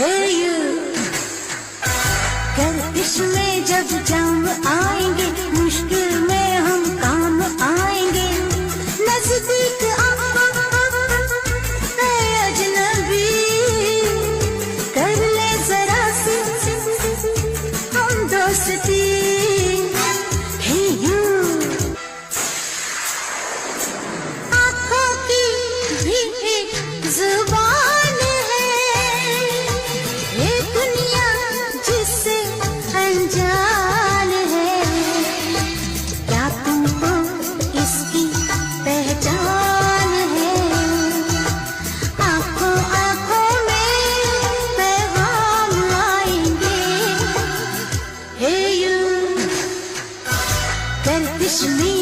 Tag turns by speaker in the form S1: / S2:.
S1: Hey you, गर्दिश में जब जाम आएंगे, मुश्किल में हम काम आएंगे। नजदीक अजनबी, कर ले जरा सी हम दोस्ती। Hey you, आँखों की भी एक जुबान है, ये दुनिया जिससे अनजान है। क्या तुमको इसकी पहचान है? आँखों आँखों में पैगाम आएंगे। Hey you, गर्दिश में